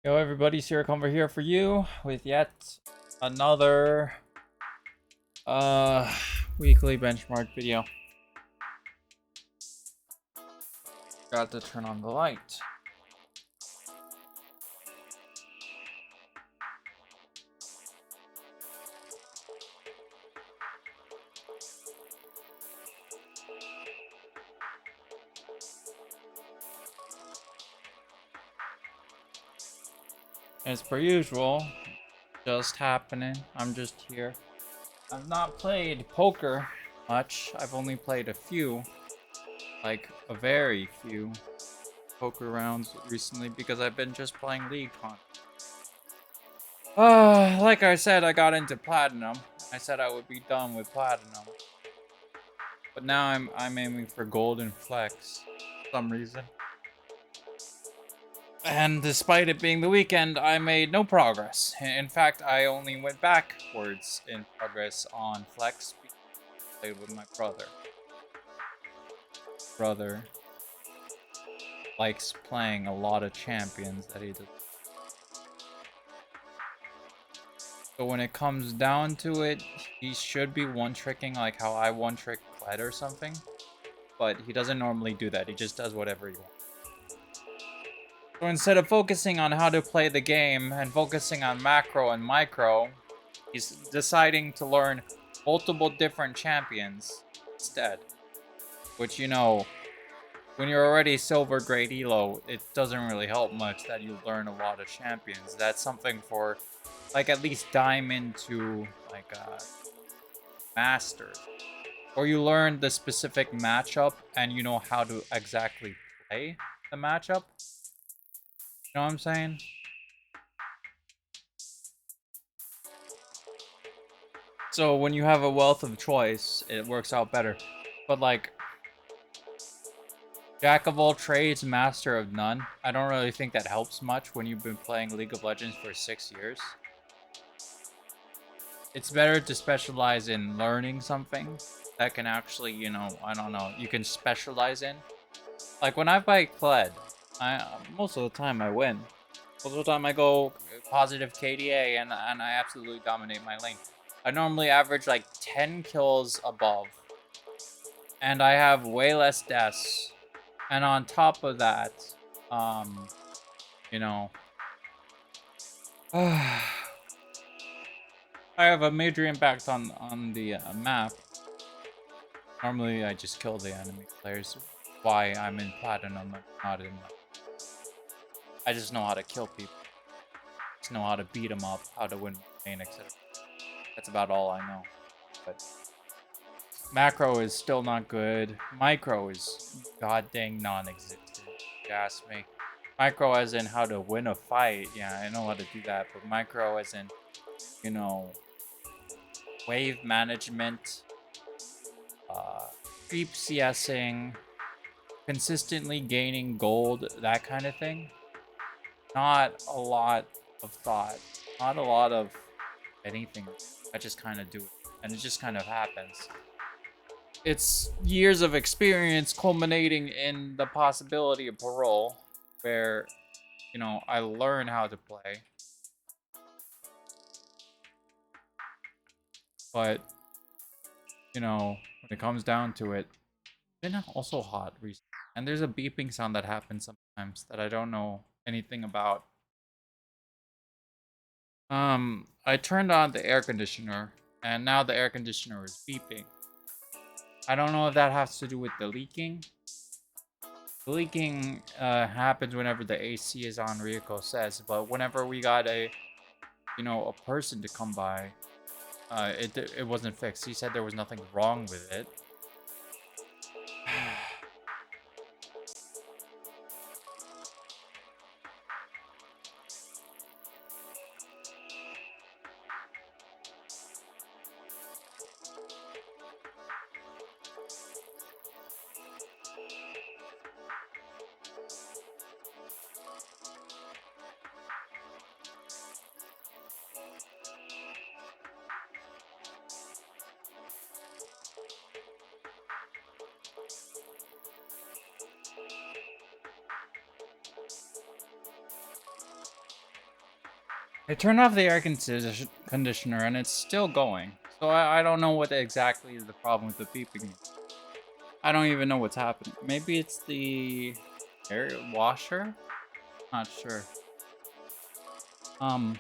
Yo everybody, Sierra over here for you with yet another uh weekly benchmark video. Got to turn on the light. As per usual, just happening. I'm just here. I've not played poker much. I've only played a few, like a very few poker rounds recently because I've been just playing League Con. Like I said, I got into Platinum. I said I would be done with Platinum. But now I'm aiming for Golden Flex for some reason. And despite it being the weekend, I made no progress. In fact, I only went backwards in progress on Flex because I played with my brother. Brother likes playing a lot of champions that he does. So when it comes down to it, he should be one-tricking like how I one-trick Kled or something. But he doesn't normally do that. He just does whatever he wants. So instead of focusing on how to play the game and focusing on macro and micro, he's deciding to learn multiple different champions instead. Which, you know, when you're already silver grade elo, it doesn't really help much that you learn a lot of champions. That's something for, like, at least diamond to, like, master. Or you learn the specific matchup and you know how to exactly play the matchup. You know what I'm saying? So when you have a wealth of choice, it works out better. But like, Jack of all trades, master of none. I don't really think that helps much when you've been playing League of Legends for 6 years. It's better to specialize in learning something that can actually, you know, I don't know, you can specialize in. Like when I fight Kled, most of the time I win. Most of the time I go positive KDA and I absolutely dominate my lane. I normally average like 10 kills above. And I have way less deaths. And on top of that, you know, I have a major impact on the map. Normally, I just kill the enemy players. Why I'm in Platinum, not in. I just know how to kill people. Just know how to beat them up, how to win main, etc. That's about all I know. But macro is still not good. Micro is god dang non-existent. If you ask me. Micro as in how to win a fight. Yeah, I know how to do that. But micro as in, you know, wave management, creep CSing, consistently gaining gold, that kind of thing. Not a lot of thought. Not a lot of anything. I just kind of do it. And it just kind of happens. It's years of experience culminating in the possibility of parole, where, you know, I learn how to play. But, you know, when it comes down to it, it's been also hot recently. And there's a beeping sound that happens sometimes that I don't know anything about. I turned on the air conditioner, and now the air conditioner is beeping. I don't know if that has to do with the leaking. The leaking happens whenever the AC is on, Ryuko says, but whenever we got a, you know, a person to come by, it wasn't fixed. He said there was nothing wrong with it. I turned off the air conditioner and it's still going. So I don't know what exactly is the problem with the beeping. I don't even know what's happening. Maybe it's the air washer? Not sure. But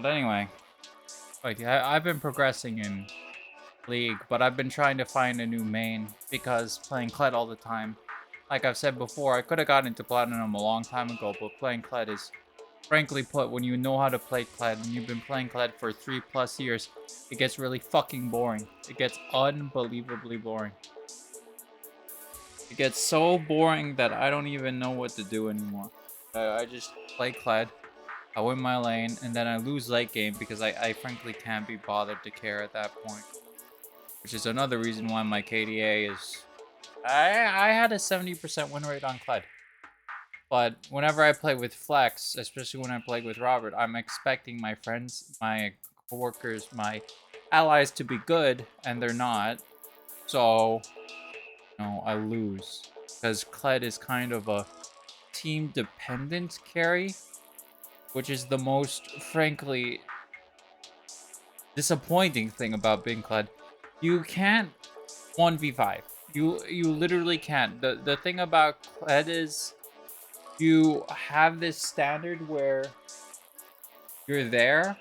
anyway. Like, I've been progressing in League, but I've been trying to find a new main because playing Kled all the time. Like I've said before, I could have gotten into Platinum a long time ago, but playing Kled is, frankly put, when you know how to play Kled and you've been playing Kled for 3+ years, it gets really fucking boring. It gets unbelievably boring. It gets so boring that I don't even know what to do anymore. I just play Kled, I win my lane, and then I lose late game because I frankly can't be bothered to care at that point. Which is another reason why my KDA is... I had a 70% win rate on Kled. But whenever I play with Flex, especially when I play with Robert, I'm expecting my friends, my coworkers, my allies to be good, and they're not. So, I lose. Because Kled is kind of a team-dependent carry, which is the most, frankly, disappointing thing about being Kled. You can't 1v5. You literally can't. The thing about Kled is you have this standard where you're there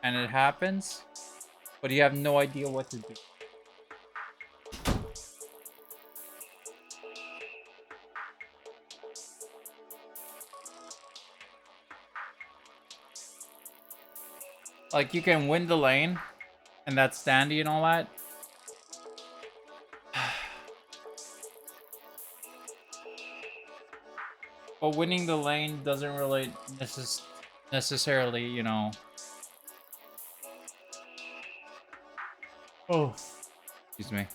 and it happens, but you have no idea what to do. Like, you can win the lane, and that's standy and all that. But winning the lane doesn't really necessarily, Oh, excuse me.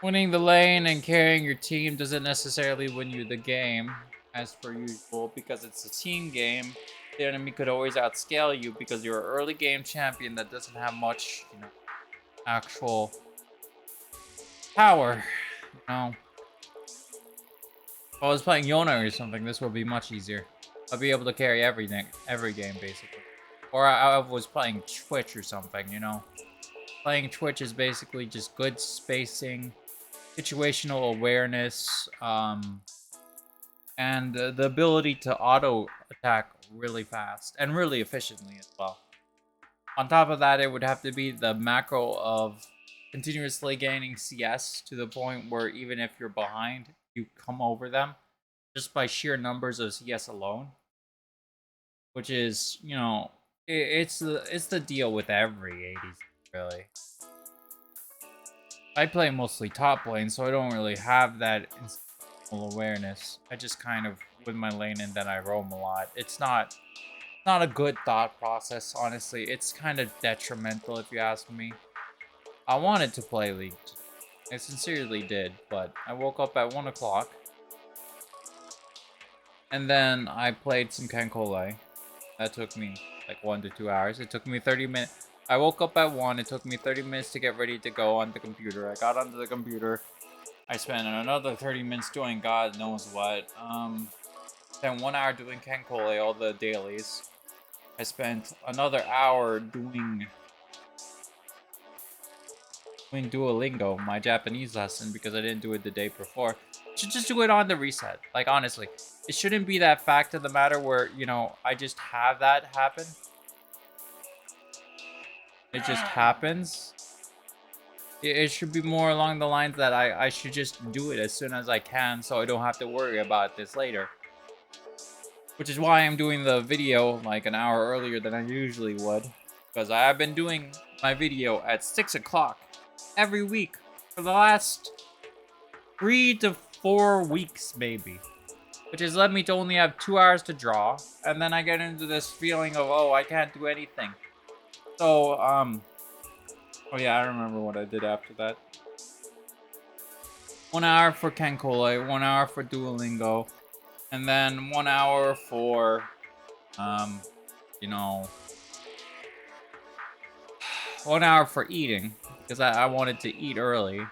Winning the lane and carrying your team doesn't necessarily win you the game, as per usual, because it's a team game. The enemy could always outscale you because you're an early game champion that doesn't have much, actual power. If I was playing Yona or something, this would be much easier. I'd be able to carry every game, basically. Or I was playing Twitch or something, Playing Twitch is basically just good spacing, situational awareness, and the ability to auto attack really fast and really efficiently as well. On top of that, it would have to be the macro of continuously gaining CS to the point where even if you're behind, you come over them just by sheer numbers of CS alone. Which is, it's the deal with every 80s, really. I play mostly top lane, so I don't really have that instinctual awareness. I just kind of win my lane and then I roam a lot. It's not a good thought process, honestly. It's kind of detrimental if you ask me. I wanted to play League. I sincerely did, but I woke up at 1 o'clock. And then I played some Kankole. That took me like 1 to 2 hours. It took me 30 minutes. I woke up at 1. It took me 30 minutes to get ready to go on the computer. I got onto the computer. I spent another 30 minutes doing God knows what. Then 1 hour doing Kankole, all the dailies. I spent another hour doing Duolingo, my Japanese lesson, because I didn't do it the day before. Should just do it on the reset. Like, honestly, it shouldn't be that fact of the matter where, I just have that happen. It just happens. It should be more along the lines that I should just do it as soon as I can so I don't have to worry about this later. Which is why I'm doing the video like an hour earlier than I usually would. Because I've been doing my video at 6 o'clock every week for the last 3 to 4 weeks, maybe. Which has led me to only have 2 hours to draw. And then I get into this feeling of, oh, I can't do anything. So, oh yeah, I remember what I did after that. 1 hour for Kankole, 1 hour for Duolingo, and then 1 hour for, 1 hour for eating, because I wanted to eat early.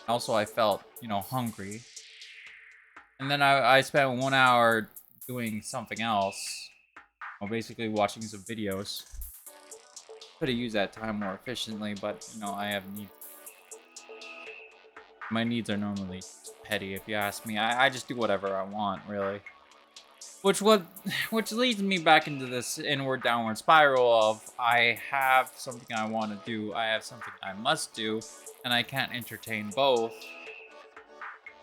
Also, I felt, hungry. And then I spent 1 hour doing something else. Well, basically watching some videos. Could have used that time more efficiently, but, you know, I have needs. My needs are normally petty, if you ask me. I just do whatever I want, really. Which leads me back into this inward downward spiral of I have something I want to do, I have something I must do, and I can't entertain both.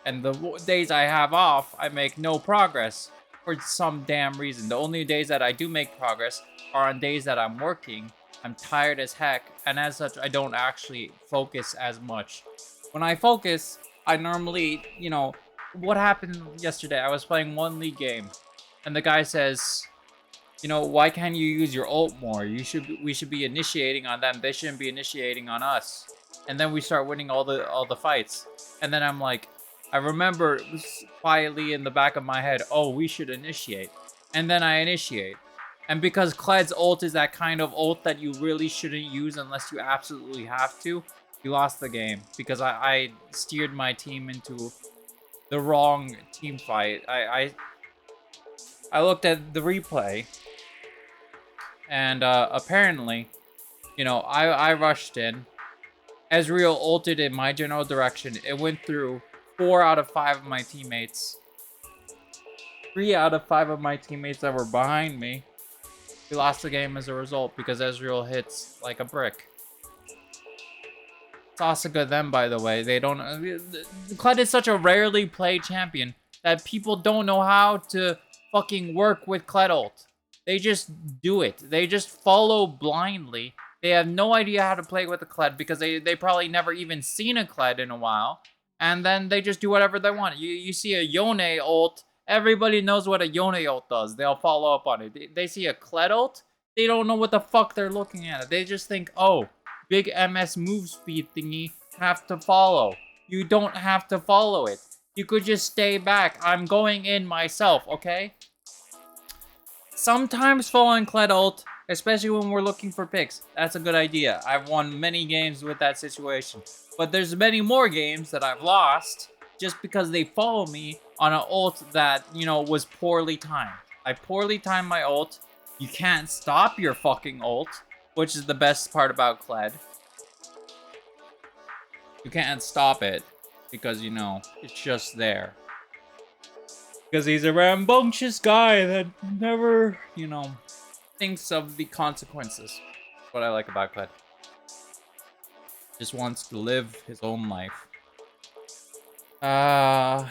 And the days I have off, I make no progress for some damn reason. The only days that I do make progress are on days that I'm working. I'm tired as heck, and as such, I don't actually focus as much. When I focus, I normally, you know, what happened yesterday? I was playing one league game, and the guy says, you know, why can't you use your ult more? We should be initiating on them. They shouldn't be initiating on us. And then we start winning all the fights. And then I'm like, I remember quietly in the back of my head, oh, we should initiate. And then I initiate. And because Kled's ult is that kind of ult that you really shouldn't use unless you absolutely have to, we lost the game. Because I steered my team into the wrong team fight. I looked at the replay, and apparently, you know, I rushed in. Ezreal ulted in my general direction. It went through 4 out of 5 of my teammates. 3 out of 5 of my teammates that were behind me. We lost the game as a result because Ezreal hits like a brick. Sasuga them, by the way. They don't... Kled is such a rarely played champion that people don't know how to fucking work with Kled ult. They just do it. They just follow blindly. They have no idea how to play with a Kled because they probably never even seen a Kled in a while. And then they just do whatever they want. You see a Yone ult, everybody knows what a Yone ult does. They'll follow up on it. They see a Kled ult, they don't know what the fuck they're looking at. They just think, oh, big MS move speed thingy, have to follow. You don't have to follow it. You could just stay back. I'm going in myself, okay? Sometimes following Kled ult, especially when we're looking for picks, that's a good idea. I've won many games with that situation. But there's many more games that I've lost just because they follow me on an ult that, you know, was poorly timed. I poorly timed my ult. You can't stop your fucking ult, which is the best part about Kled. You can't stop it because, you know, it's just there. Because he's a rambunctious guy that never, you know, thinks of the consequences. That's what I like about Kled. Just wants to live his own life. But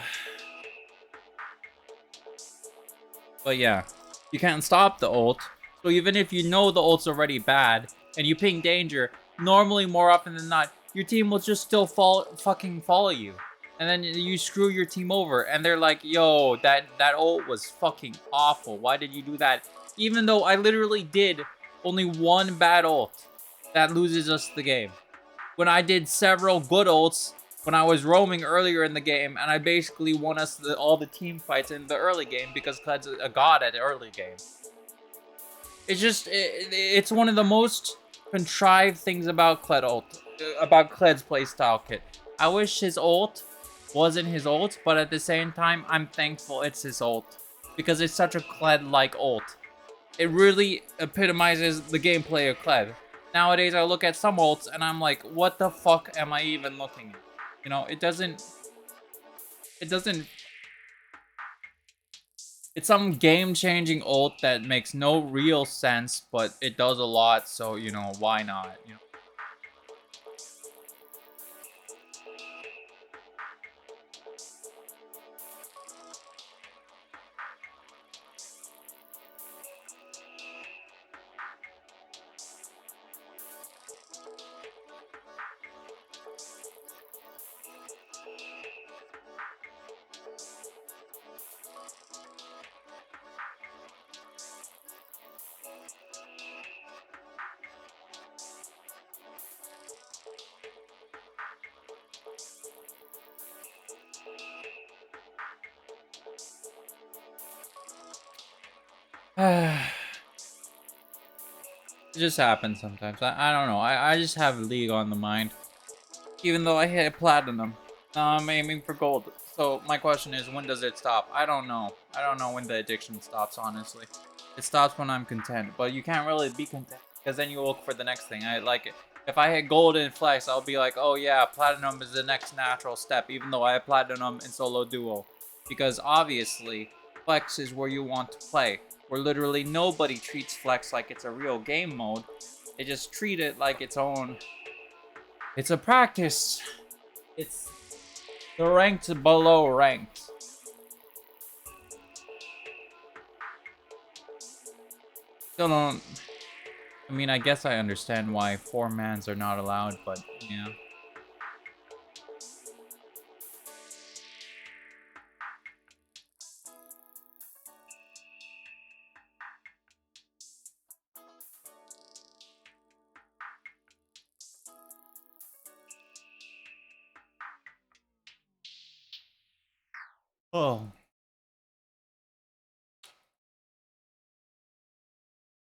yeah, you can't stop the ult. So even if you know the ult's already bad and you ping danger, normally more often than not, your team will just still fucking follow you. And then you screw your team over and they're like, yo, that ult was fucking awful. Why did you do that? Even though I literally did only one bad ult that loses us the game. When I did several good ults when I was roaming earlier in the game, and I basically won us all the team fights in the early game because Kled's a god at the early game. It's just, it's one of the most contrived things about Kled ult, about Kled's playstyle kit. I wish his ult wasn't his ult, but at the same time, I'm thankful it's his ult because it's such a Kled-like ult. It really epitomizes the gameplay of Kled. Nowadays, I look at some ults and I'm like, what the fuck am I even looking at? You know, it doesn't, it's some game-changing ult that makes no real sense, but it does a lot, so, you know, why not? You know? It just happens sometimes. I don't know. I just have League on the mind. Even though I hit Platinum. Now I'm aiming for Gold. So my question is, when does it stop? I don't know. I don't know when the addiction stops, honestly. It stops when I'm content, but you can't really be content because then you look for the next thing. I like it. If I hit gold in flex, I'll be like, oh yeah, platinum is the next natural step, even though I have platinum in solo duo. Because obviously, flex is where you want to play. Where literally nobody treats flex like it's a real game mode. They just treat it like its own. It's a practice. It's the ranked below ranked. Still don't. I mean, I guess I understand why 4-mans are not allowed, but yeah. Oh.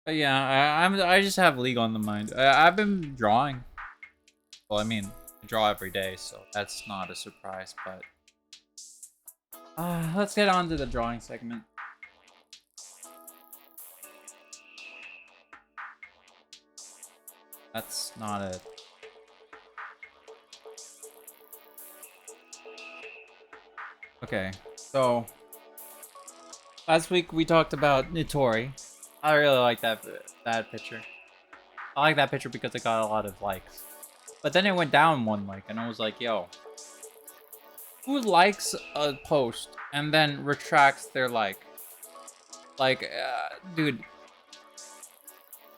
But yeah, I just have League on the mind. I've been drawing. Well, I mean, I draw every day, so that's not a surprise, but let's get on to the drawing segment. That's not it. Okay, so last week we talked about Nitori. I really like that picture. I like that picture because it got a lot of likes. But then it went down one like, and I was like, yo, who likes a post and then retracts their like? Like, dude,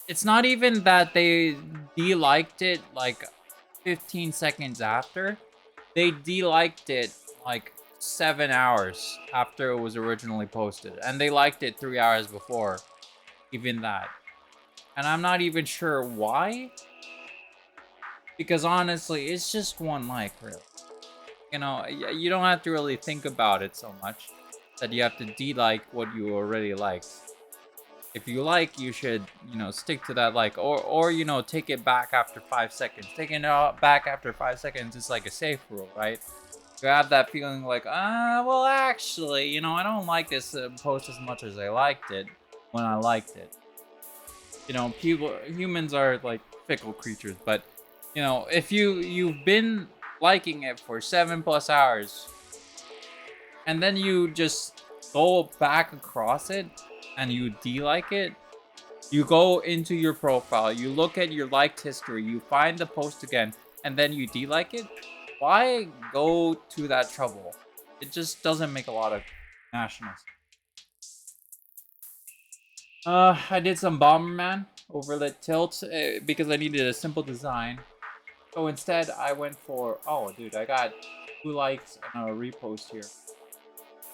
it's not even that they de-liked it like 15 seconds after. They de-liked it like 7 hours after it was originally posted. And they liked it 3 hours before even that. And I'm not even sure why. Because honestly, it's just one like, really. You know, you don't have to really think about it so much. That you have to de-like what you already liked. If you like, you should, you know, stick to that like, or you know, take it back after 5 seconds. Taking it back after 5 seconds is like a safe rule, right? You have that feeling like, well, actually, you know, I don't like this post as much as I liked it when I liked it. You know, humans are like fickle creatures, but you know, if you've been liking it for 7+ hours, and then you just go back across it and you de-like it, you go into your profile, you look at your liked history, you find the post again, and then you de-like it, why go to that trouble? It just doesn't make a lot of national sense. I did some Bomberman overlit tilt because I needed a simple design. So instead, I went for, oh dude, I got 2 likes and a repost here.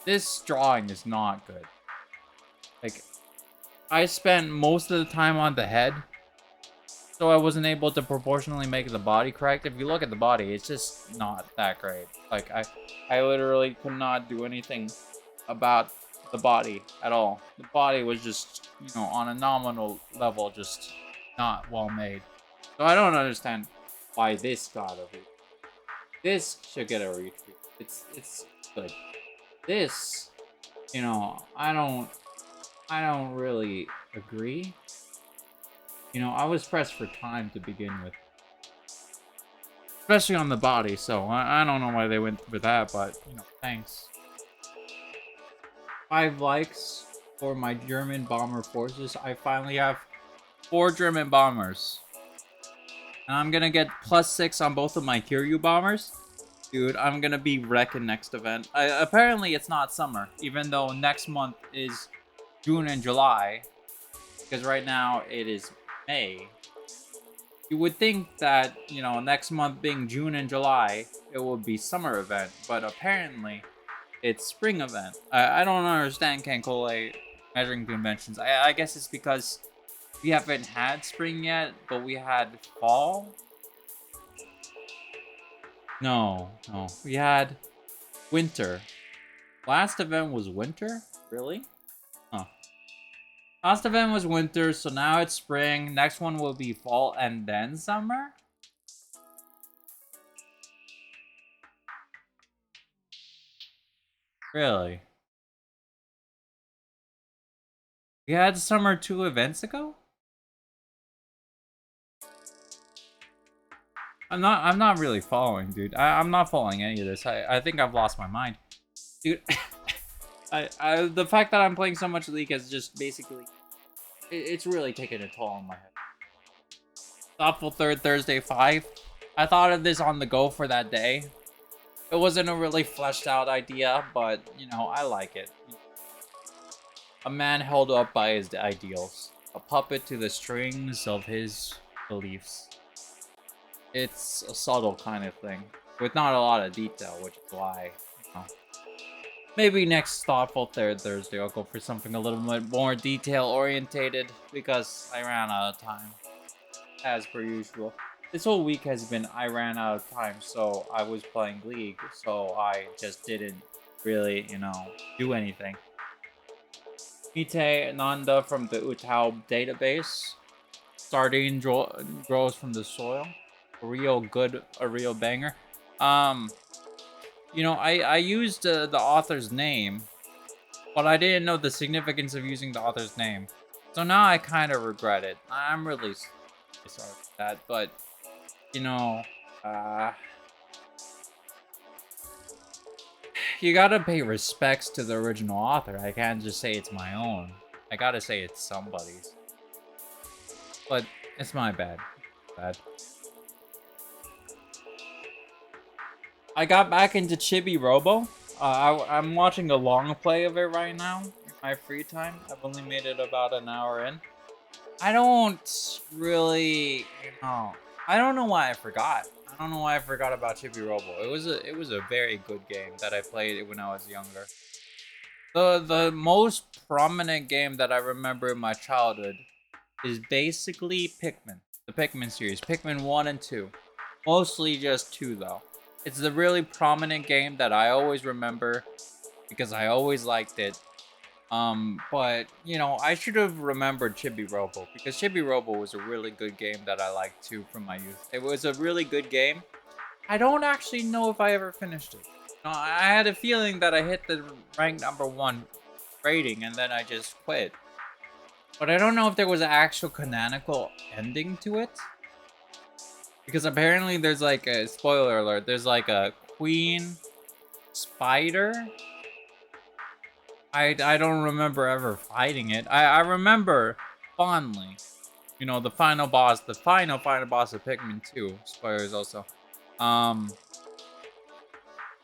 This drawing is not good. Like, I spent most of the time on the head, so I wasn't able to proportionally make the body correct. If you look at the body, it's just not that great. Like, I literally could not do anything about the body at all. The body was just, you know, on a nominal level, just not well made. So I don't understand why this got a retweet. This should get a retweet. It's good. This, you know, I don't really agree. You know, I was pressed for time to begin with. Especially on the body, so I don't know why they went for that, but, you know, thanks. 5 likes for my German bomber forces. I finally have 4 German bombers. And I'm gonna get +6 on both of my Kiryu bombers. Dude, I'm gonna be wrecking next event. Apparently, it's not summer, even though next month is June and July. Because right now, it is May. You would think that, you know, next month being June and July, it would be summer event. But apparently, it's spring event. I don't understand Kankole measuring conventions. I guess it's because we haven't had spring yet, but we had fall. No. We had winter. Last event was winter? Really? Huh. Last event was winter, so now it's spring. Next one will be fall and then summer? Really? We had Summer 2 events ago? I'm not really following, dude. I'm not following any of this. I think I've lost my mind. Dude, the fact that I'm playing so much League has just basically, it's really taken a toll on my head. Thoughtful Third Thursday 5. I thought of this on the go for that day. It wasn't a really fleshed out idea, but, you know, I like it. A man held up by his ideals. A puppet to the strings of his beliefs. It's a subtle kind of thing, with not a lot of detail, which is why, you know. Maybe next Thoughtful Third Thursday I'll go for something a little bit more detail-orientated, because I ran out of time, as per usual. This whole week has been I ran out of time, so I was playing League, so I just didn't really, you know, do anything. Mite Nanda from the Utao database. Sardine grows from the soil. A real banger. You know, I used the author's name, but I didn't know the significance of using the author's name. So now I kind of regret it. I'm really sorry for that, but, you know, you gotta pay respects to the original author. I can't just say it's my own. I gotta say it's somebody's. But it's my bad. Bad. I got back into Chibi Robo. I'm watching a long play of it right now in my free time. I've only made it about an hour in. I don't really, you know, I don't know why I forgot. I don't know why I forgot about Chibi Robo. It was a very good game that I played when I was younger. The most prominent game that I remember in my childhood is basically Pikmin. The Pikmin series, Pikmin 1 and 2. Mostly just 2 though. It's the really prominent game that I always remember because I always liked it. But, you know, I should have remembered Chibi Robo because Chibi Robo was a really good game that I liked too from my youth. It was a really good game. I don't actually know if I ever finished it. No, I had a feeling that I hit the rank number 1 rating and then I just quit. But I don't know if there was an actual canonical ending to it. Because apparently there's like a, spoiler alert, there's like a queen spider. I don't remember ever fighting it. I remember fondly, you know, the final boss of Pikmin 2. Spoilers also.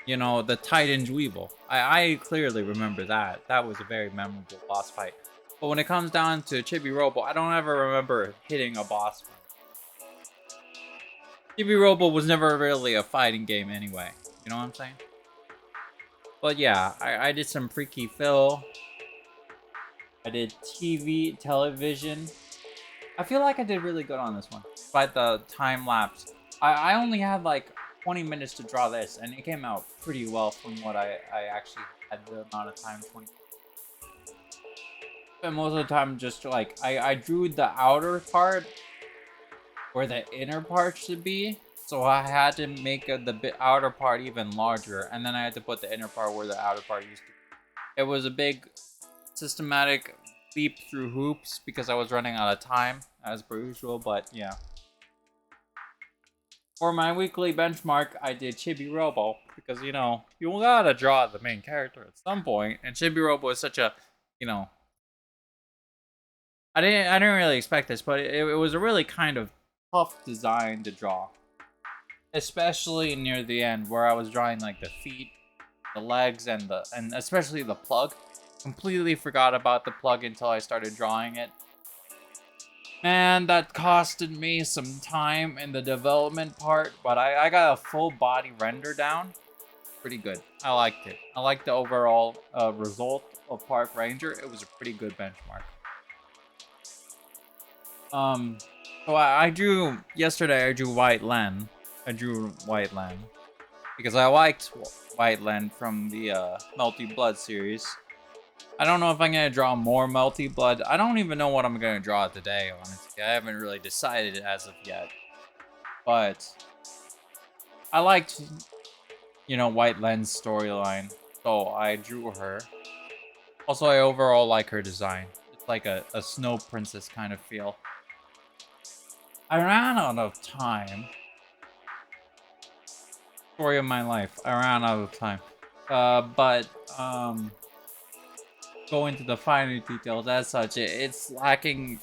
You know, the Titan's Weevil. I clearly remember that. That was a very memorable boss fight. But when it comes down to Chibi Robo, I don't ever remember hitting a boss fight. Chibi Robo was never really a fighting game anyway. You know what I'm saying? But yeah, I did some Freaky Phil. I did television. I feel like I did really good on this one. Despite the time lapse. I only had like 20 minutes to draw this, and it came out pretty well from what I actually had the amount of time, 20. Spent most of the time just like, I drew the outer part where the inner part should be. So I had to make the outer part even larger, and then I had to put the inner part where the outer part used to be. It was a big systematic leap through hoops because I was running out of time, as per usual, but yeah. For my weekly benchmark, I did Chibi Robo, because, you know, you gotta draw the main character at some point, and Chibi Robo is such a, you know... I didn't really expect this, but it was a really kind of tough design to draw. Especially near the end, where I was drawing like the feet, the legs, and especially the plug. Completely forgot about the plug until I started drawing it. Man, that costed me some time in the development part, but I got a full body render down. Pretty good. I liked it. I liked the overall result of Park Ranger. It was a pretty good benchmark. So I drew, yesterday I drew White Len. Because I liked White Len from the Melty Blood series. I don't know if I'm gonna draw more Melty Blood. I don't even know what I'm gonna draw today, honestly. I haven't really decided as of yet. But I liked, you know, White Len's storyline, so I drew her. Also, I overall like her design. It's like a snow princess kind of feel. I ran out of time. Story of my life. I ran out of time. But go into the finer details as such. It's lacking.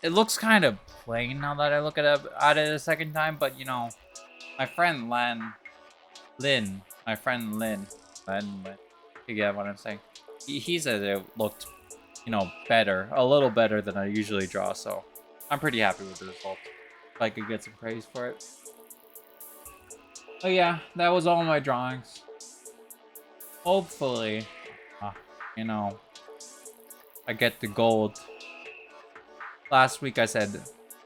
It looks kind of plain now that I look at it a second time. But you know, my friend Lynn, you get what I'm saying. He said it looked, you know, better, a little better than I usually draw. So I'm pretty happy with the result. If I could get some praise for it. But yeah, that was all my drawings. Hopefully, you know, I get the gold. Last week I said,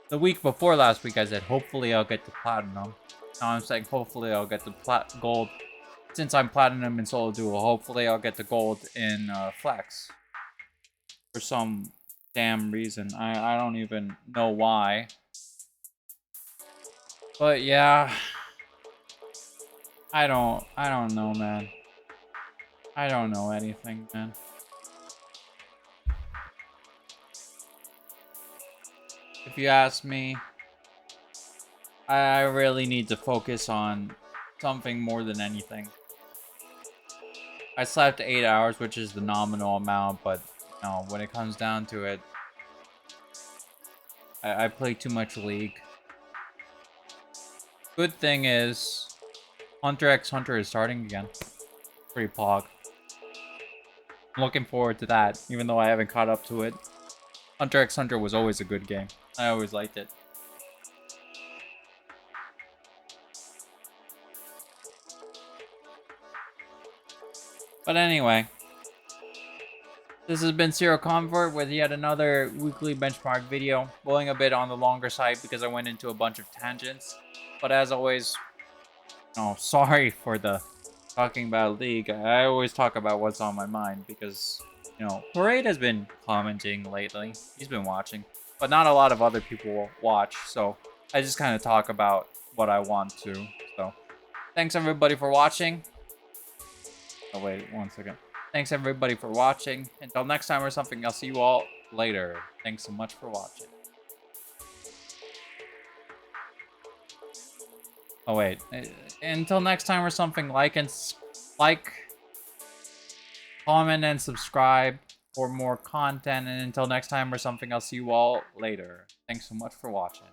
the week before last week I said, hopefully I'll get the platinum. Now I'm saying, hopefully I'll get the gold. Since I'm platinum in solo duo, hopefully I'll get the gold in flex. For some damn reason. I don't even know why. But yeah. I don't know, man. I don't know anything, man. If you ask me, I really need to focus on something more than anything. I slept 8 hours, which is the nominal amount, but you know, when it comes down to it, I play too much League. Good thing is, Hunter x Hunter is starting again. Pretty pog. I'm looking forward to that, even though I haven't caught up to it. Hunter x Hunter was always a good game. I always liked it. But anyway, this has been Zero Convert with yet another weekly benchmark video. Going a bit on the longer side because I went into a bunch of tangents. But as always, sorry for the talking about League. I always talk about what's on my mind because, you know, Parade has been commenting lately. He's been watching. But not a lot of other people will watch, so I just kind of talk about what I want to. So, thanks everybody for watching. Oh, wait, 1 second. Thanks everybody for watching. Until next time or something, I'll see you all later. Thanks so much for watching. Oh, wait. Until next time or something, like, comment, and subscribe for more content. And until next time or something, I'll see you all later. Thanks so much for watching.